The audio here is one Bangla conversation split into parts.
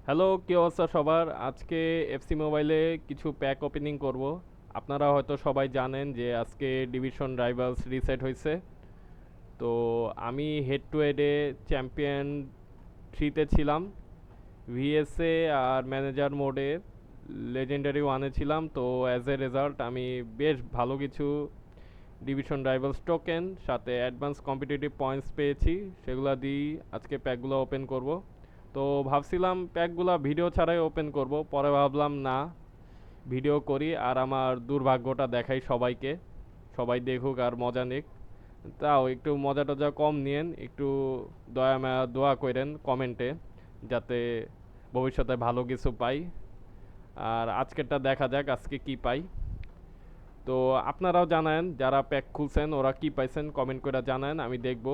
হ্যালো, কি অবস্থা সবার? আজকে এফসি মোবাইলে কিছু প্যাক ওপেনিং করব। আপনারা হয়তো সবাই জানেন যে আজকে ডিভিশন রাইভালস রিসেট হয়েছে। তো আমি হেড টু হেডে চ্যাম্পিয়ন 3-তে ছিলাম, ভিএসএ আর ম্যানেজার মোডে লেজেন্ডারি 1-এ ছিলাম। তো অ্যাজ এ রেজাল্ট আমি বেশ ভালো কিছু ডিভিশন রাইভালস টোকেন সাথে অ্যাডভান্স কম্পিটিটিভ পয়েন্টস পেয়েছি। সেগুলো দিয়েই আজকে প্যাকগুলো ওপেন করব। তো ভাবছিলাম প্যাকগুলা ভিডিও ছাড়াই ওপেন করব, পরে ভাবলাম না, ভিডিও করি আর আমার দুর্ভাগ্যটা দেখাই সবাইকে, সবাই দেখুক আর মজা নিক। তাও একটু মজা টজা কম নিয়েন, একটু দয়া মায়া দোয়া করেন কমেন্টে, যাতে ভবিষ্যতে ভালো কিছু পাই। আর আজকেরটা দেখা যাক আজকে কি পাই। তো আপনারাও জানান যারা প্যাক খুলছেন ওরা কি পাইছেন, কমেন্ট করে জানান, আমি দেখব।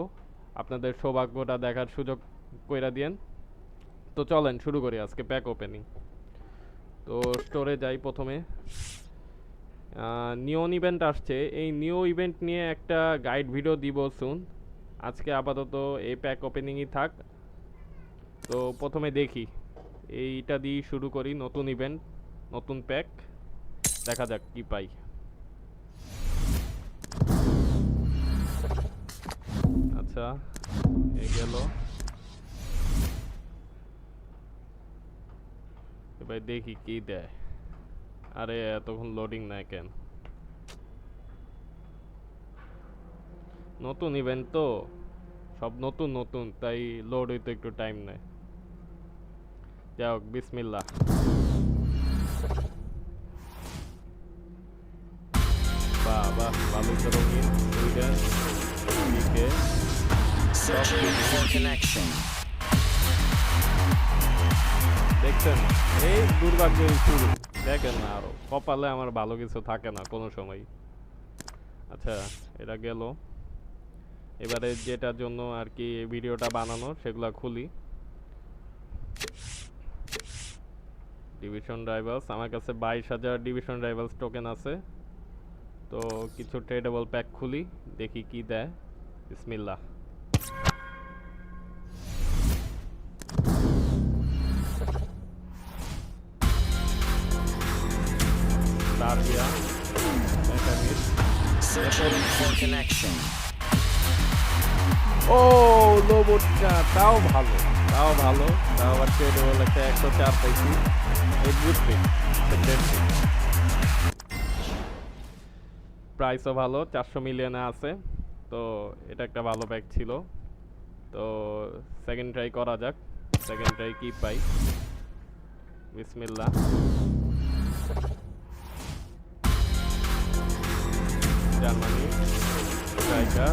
আপনাদের সৌভাগ্যটা দেখার সুযোগ কইরা দিয়েন। তো চলেন শুরু করি আজকে প্যাক ওপেনিং। তো স্টোরে যাই প্রথমে। নিয়ন ইভেন্ট আসছে, এই নিউ ইভেন্ট নিয়ে একটা গাইড ভিডিও দিব সুন। আজকে আপাতত এই প্যাক ওপেনিংই থাক। তো প্রথমে দেখি, এইটা দিয়ে শুরু করি। নতুন ইভেন্ট, নতুন প্যাক, দেখা যাক কি পাই। আচ্ছা, এই গেল। এবার দেখি কি দেয়। আরে এতক্ষণ লোডিং নেয় কেন? নতুন ইভেন্ট তো, সব নতুন নতুন, তাই লোড হইতে একটু টাইম নেয়। যাই হোক, বিসমিল্লাহ। বাহ বাহ, ভালোই তো রঙিন। Sweden, UK, Searching for connection. দেখছেন? এই দুর্ভাগ্যের শুরু। দেখেন না, আরো কপালে আমার ভালো কিছু থাকে না কোনো সময়। আচ্ছা, এটা গেল। এবারে যেটার জন্য আর কি ভিডিওটা বানানো সেগুলা খুলি। ডিভিশন রাইভালস, আমার কাছে 22,000 ডিভিশন রাইভালস টোকেন আছে। তো কিছু ট্রেডেবল প্যাক খুলি, দেখি কি দেয়। বিসমিল্লাহ। Serbia, mechanic, Searching for connection. ও লোবোটকা, তাও ভালো, তাও ভালো। তাও আবার ট্রেডেবল একটা 104 পাইছি। এই গুড পিক, প্রাইসও ভালো, 400 মিলিয়নে আছে। তো এটা একটা ভালো প্যাক ছিল। তো সেকেন্ড ট্রাই করা যাক, সেকেন্ড ট্রাই কি পাই। বিসমিল্লাহ। Germany, striker,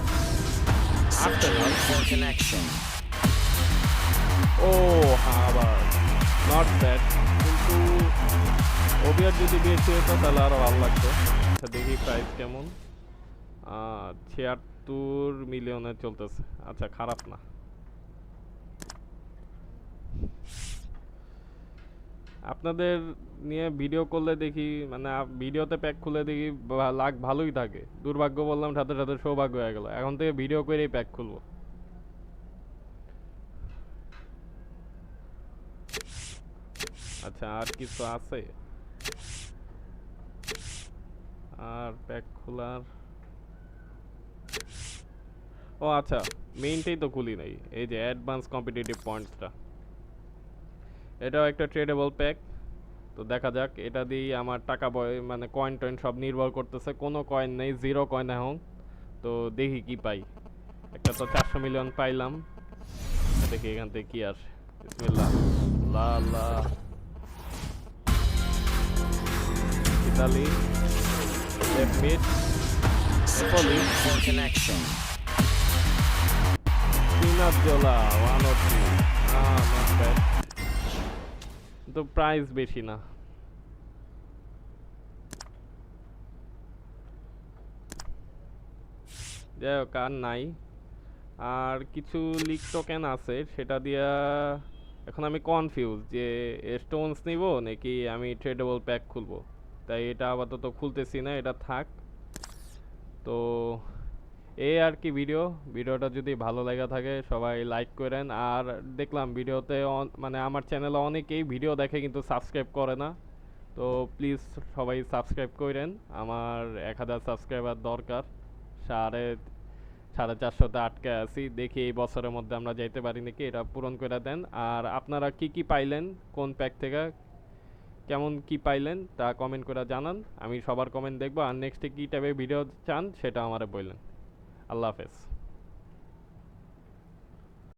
Searching Arsenal. for connection. ও আবার নট ব্যাড, কিন্তু ওবিআর যদি বেশি হতো তাহলে আরো ভালো লাগতো। আচ্ছা দেখি প্রাইস কেমন। 76 মিলিয়নে চলতেছে। আচ্ছা, খারাপ না। আপনাদের নিয়ে ভিডিও করলে দেখি, মানে ভিডিওতে প্যাক খুলে দেখি লাখ ভালোই থাকে। দুর্ভাগ্য বললাম, সাথে সাথে সৌভাগ্য হয়ে গেল। এখন থেকে ভিডিও করেই প্যাক খুলবো। আচ্ছা, আর কিছু আছে? আর প্যাক খোলার, ও আচ্ছা, মেইনটাই তো খুলি নাই, এই যে অ্যাডভান্স কম্পিটিটিভ পয়েন্টসটা। এটাও একটা ট্রেডেবল প্যাক। তো দেখা যাক, এটা দিয়ে আমার টাকা মানে কয়েন টয়েন সব নির্ভর করতেছে। কোনো কয়েন নেই, জিরো কয়েন এখন। তো দেখি কি পাই। একটা তো 400 মিলিয়ন পাইলাম। দেখি এখান থেকে কি আসে। বিসমিল্লাহ। লা লা, Italy, left mid, Napoli, Searching for connection. সিনাজোলা, 103। Not bad, কিন্তু প্রাইস বেশি না। যাই হোক, আর নাই। আর কিছু লিক টোকেন আছে, সেটা দিয়া এখন আমি কনফিউজ যে স্টোনস নিব নাকি আমি ট্রেডেবল প্যাক খুলবো। তাই এটা আপাতত খুলতেছি না, এটা থাক। তো এই আর কি ভিডিওটা যদি ভালো লাগা থাকে সবাই লাইক করেন। আর দেখলাম ভিডিওতে মানে আমার চ্যানেলে অনেকেই ভিডিও দেখে কিন্তু সাবস্ক্রাইব করে না। তো প্লিজ সবাই সাবস্ক্রাইব করেন। আমার 1000 সাবস্ক্রাইবার দরকার। সাড়ে 450তে আটকে আছি, দেখি এই বছরের মধ্যে আমরা যাইতে পারি নাকি, এটা পূরণ করে দেন। আর আপনারা কি কি পাইলেন কোন প্যাক থেকে, কেমন কি পাইলেন তা কমেন্ট করে জানান। আমি সবার কমেন্ট দেখবো। আর নেক্সটে কি টাইপের ভিডিও চান সেটা আমারে বললেন। আল্লাহ হাফেজ।